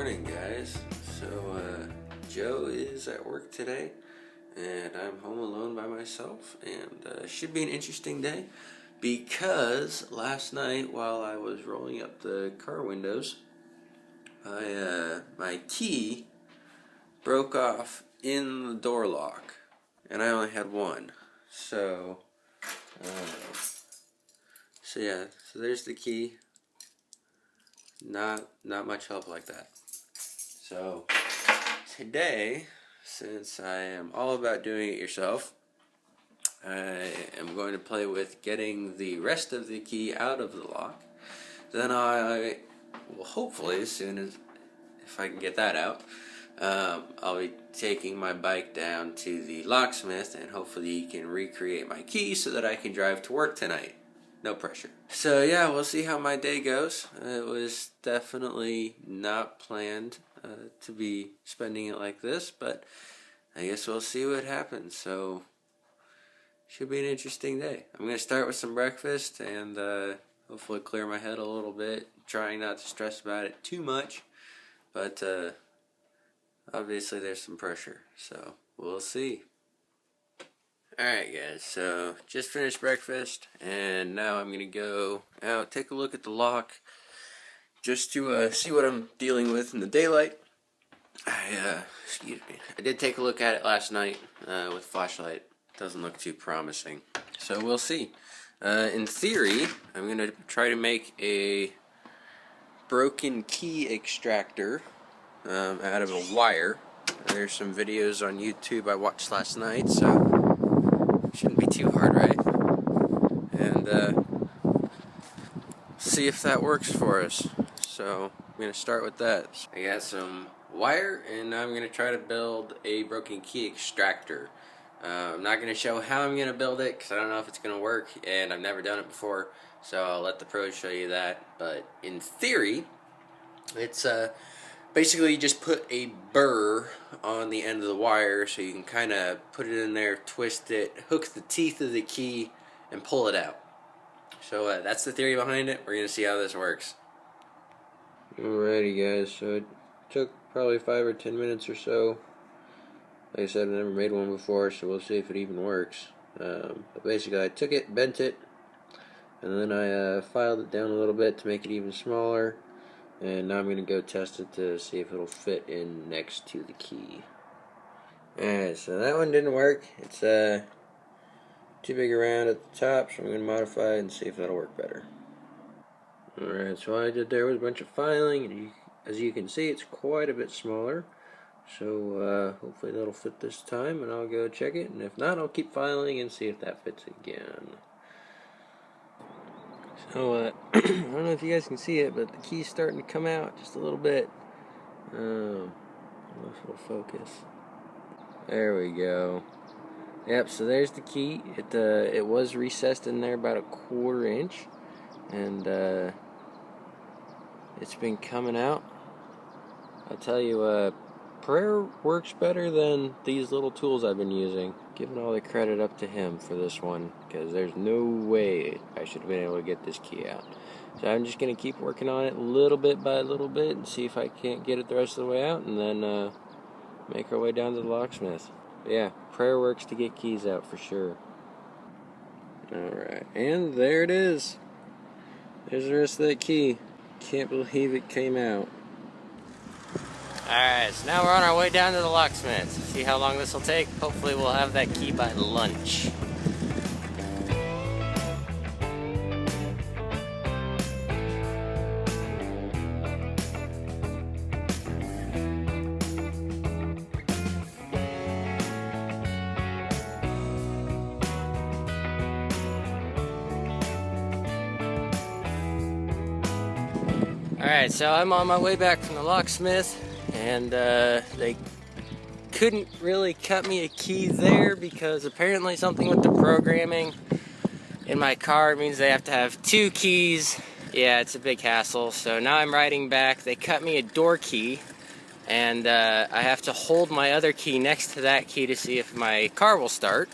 morning, guys. So Joe is at work today and I'm home alone by myself, and should be an interesting day because last night while I was rolling up the car windows, my key broke off in the door lock and I only had one. So yeah, so there's the key. Not much help like that. So today, since I am all about doing it yourself, I am going to play with getting the rest of the key out of the lock. Then I will hopefully, as soon as, if I can get that out, I'll be taking my bike down to the locksmith and hopefully he can recreate my key so that I can drive to work tonight. No pressure. So yeah, we'll see how my day goes. It was definitely not planned to be spending it like this, but I guess we'll see what happens. So should be an interesting day. I'm going to start with some breakfast and hopefully clear my head a little bit, trying not to stress about it too much, but obviously there's some pressure, so we'll see. Alright guys, so just finished breakfast and now I'm going to go out, take a look at the lock just to see what I'm dealing with in the daylight. Excuse me. I did take a look at it last night with flashlight. Doesn't look too promising. So we'll see. In theory, I'm going to try to make a broken key extractor out of a wire. There's some videos on YouTube I watched last night, so shouldn't be too hard, right? And see if that works for us. So I'm going to start with that. I got some wire and now I'm going to try to build a broken key extractor. I'm not going to show how I'm going to build it because I don't know if it's going to work and I've never done it before, so I'll let the pros show you that. But in theory, it's basically you just put a burr on the end of the wire so you can kind of put it in there, twist it, hook the teeth of the key, and pull it out. So that's the theory behind it. We're going to see how this works. Alrighty guys, so it took probably 5 or 10 minutes or so. Like I said, I've never made one before, so we'll see if it even works. But basically I took it, bent it, and then I filed it down a little bit to make it even smaller. And now I'm going to go test it to see if it'll fit in next to the key. Alright, so that one didn't work. It's too big around at the top, so I'm going to modify it and see if that'll work better. Alright, so all I did there was a bunch of filing, and as you can see, it's quite a bit smaller. So hopefully that'll fit this time, and I'll go check it, and if not, I'll keep filing and see if that fits again. So, I don't know if you guys can see it, but the key's starting to come out just a little bit. I don't know if it'll focus. There we go. Yep, so there's the key. It was recessed in there about 1/4 inch, and it's been coming out. I'll tell you, prayer works better than these little tools I've been using. Giving all the credit up to him for this one, because there's no way I should have been able to get this key out. So I'm just going to keep working on it little bit by little bit and see if I can't get it the rest of the way out, and then make our way down to the locksmith. But yeah, prayer works to get keys out for sure. Alright, and there it is. There's the rest of that key. Can't believe it came out. Alright, so now we're on our way down to the locksmith. See how long this will take. Hopefully we'll have that key by lunch. Alright, so I'm on my way back from the locksmith, and they couldn't really cut me a key there because apparently something with the programming in my car means they have to have 2 keys. Yeah, it's a big hassle. So now I'm riding back. They cut me a door key, and I have to hold my other key next to that key to see if my car will start.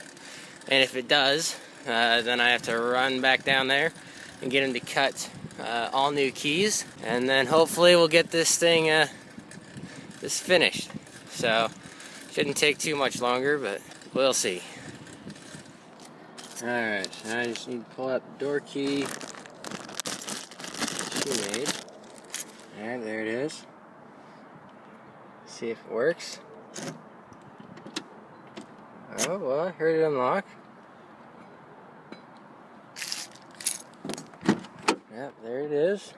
And if it does, then I have to run back down there and get them to cut all new keys, and then hopefully we'll get this thing this is finished. So shouldn't take too much longer, but we'll see. Alright, so now I just need to pull out the door key she made. Alright, there it is. See if it works. Oh, well, I heard it unlock. Yep, there it is.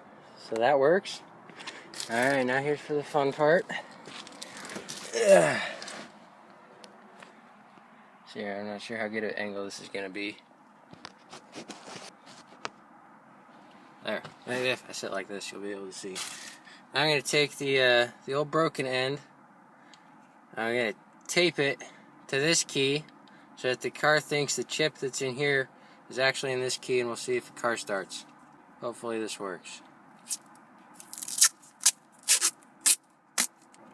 So that works. Alright, now here's for the fun part. Ugh. So yeah, I'm not sure how good an angle this is going to be. There. Maybe if I sit like this, you'll be able to see. I'm going to take the old broken end. I'm going to tape it to this key so that the car thinks the chip that's in here is actually in this key, and we'll see if the car starts. Hopefully this works.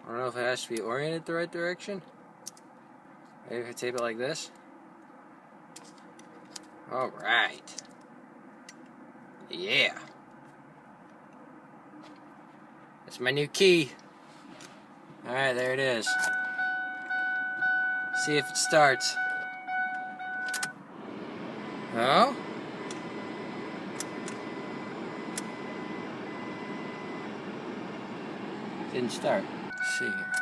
I don't know if it has to be oriented the right direction. Maybe if I tape it like this. Alright. Yeah. That's my new key. Alright, there it is. See if it starts. Oh? Didn't start. Let's see here.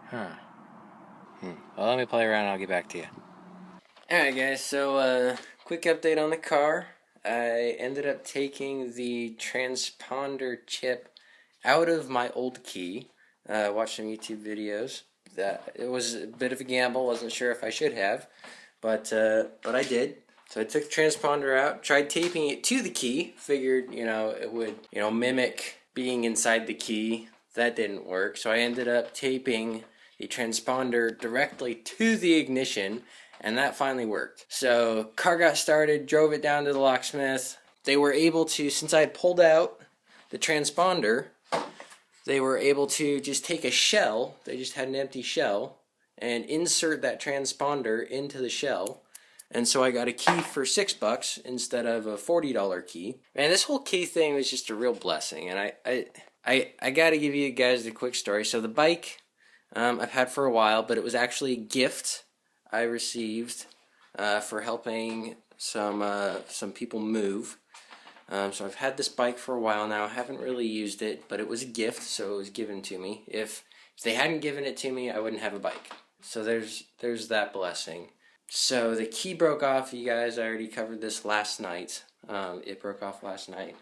Huh. Well, let me play around and I'll get back to you. Alright guys, so quick update on the car. I ended up taking the transponder chip out of my old key. Watched some YouTube videos. It was a bit of a gamble, wasn't sure if I should have, but I did. So I took the transponder out, tried taping it to the key, figured, it would, mimic being inside the key. That didn't work, so I ended up taping the transponder directly to the ignition, and that finally worked. So car got started, drove it down to the locksmith. They were able to, since I had pulled out the transponder, they were able to just take a shell, they just had an empty shell, and insert that transponder into the shell. And so I got a key for $6 instead of a $40 key. Man, this whole key thing was just a real blessing. And I got to give you guys the quick story. So the bike I've had for a while, but it was actually a gift I received for helping some people move. So I've had this bike for a while now. I haven't really used it, but it was a gift, so it was given to me. If they hadn't given it to me, I wouldn't have a bike. So there's that blessing. So the key broke off, you guys. I already covered this last night. It broke off last night.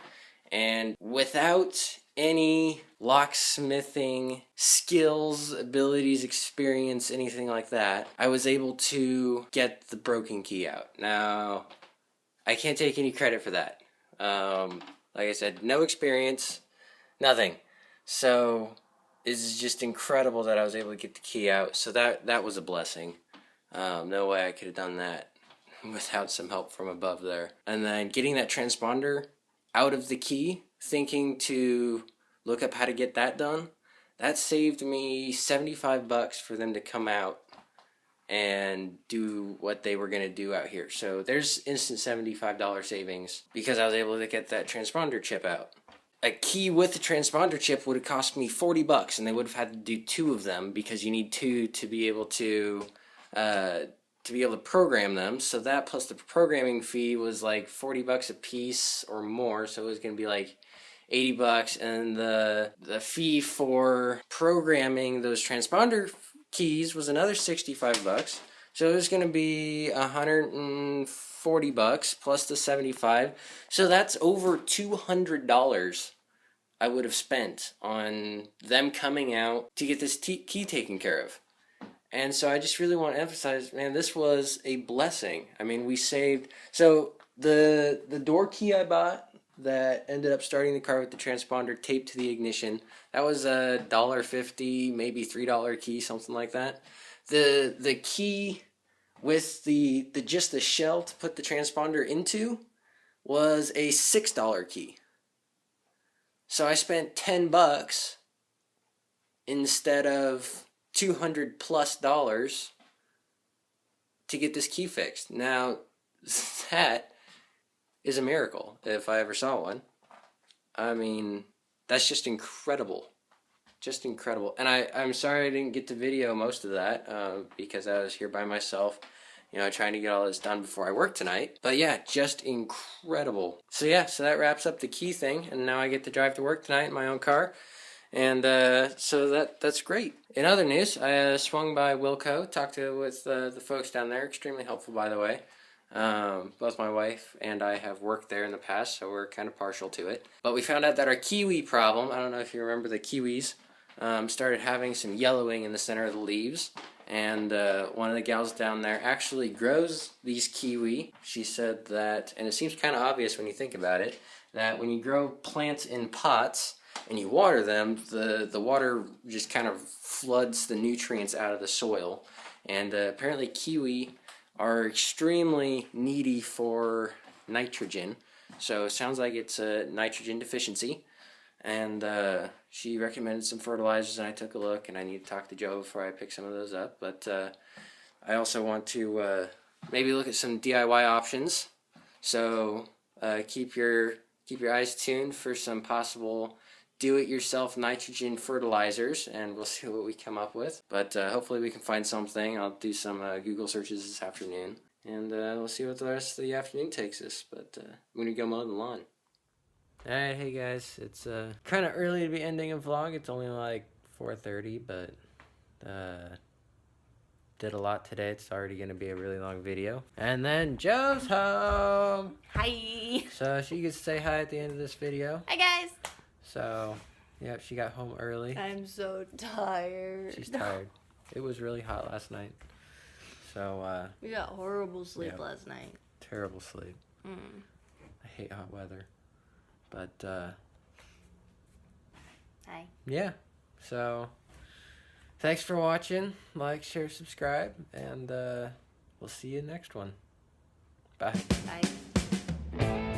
And without any locksmithing skills, abilities, experience, anything like that, I was able to get the broken key out. Now, I can't take any credit for that. Like I said, no experience, nothing. So it's just incredible that I was able to get the key out. So that was a blessing. No way I could have done that without some help from above there. And then getting that transponder out of the key, thinking to look up how to get that done, that saved me $75 for them to come out and do what they were going to do out here. So there's instant $75 savings because I was able to get that transponder chip out. A key with the transponder chip would have cost me $40, and they would have had to do 2 of them because you need 2 to be able to program them. So that plus the programming fee was like $40 a piece or more. So it was going to be like $80, and the fee for programming those transponder keys was another $65. So it was going to be $140 plus the $75. So that's over $200 I would have spent on them coming out to get this key taken care of. And so I just really want to emphasize, man, this was a blessing. I mean, we saved. So the door key I bought that ended up starting the car with the transponder taped to the ignition, that was a $1.50, maybe $3 key, something like that. The key with the just the shell to put the transponder into was a $6 key. So I spent $10 instead of $200+ to get this key fixed. Now, that is a miracle if I ever saw one. I mean, That's just incredible. Just incredible. And I'm sorry I didn't get to video most of that because I was here by myself, trying to get all this done before I work tonight. But yeah, just incredible. So yeah, so that wraps up the key thing. And now I get to drive to work tonight in my own car. And so that's great. In other news, I swung by Wilco, talked with the folks down there. Extremely helpful, by the way. Both my wife and I have worked there in the past, so we're kind of partial to it. But we found out that our kiwi problem, I don't know if you remember the kiwis, started having some yellowing in the center of the leaves. And one of the gals down there actually grows these kiwi. She said that, and it seems kind of obvious when you think about it, that when you grow plants in pots and you water them, the water just kind of floods the nutrients out of the soil. And apparently kiwi are extremely needy for nitrogen. So it sounds like it's a nitrogen deficiency. And she recommended some fertilizers, and I took a look, and I need to talk to Joe before I pick some of those up. But I also want to maybe look at some DIY options. So keep your eyes tuned for some possible do-it-yourself nitrogen fertilizers, and we'll see what we come up with. But hopefully we can find something. I'll do some Google searches this afternoon, and we'll see what the rest of the afternoon takes us. But I'm going to go mow the lawn. Alright, hey guys, it's kind of early to be ending a vlog. It's only like 4:30, but did a lot today. It's already going to be a really long video. And then Joe's home! Hi! So she gets to say hi at the end of this video. Hi guys! So, yeah, she got home early. I'm so tired. She's tired. It was really hot last night. So, we got horrible sleep yeah, last night. terrible sleep. I hate hot weather. But, Hi. yeah. So, thanks for watching. Like, share, subscribe, and we'll see you next one. Bye. Bye.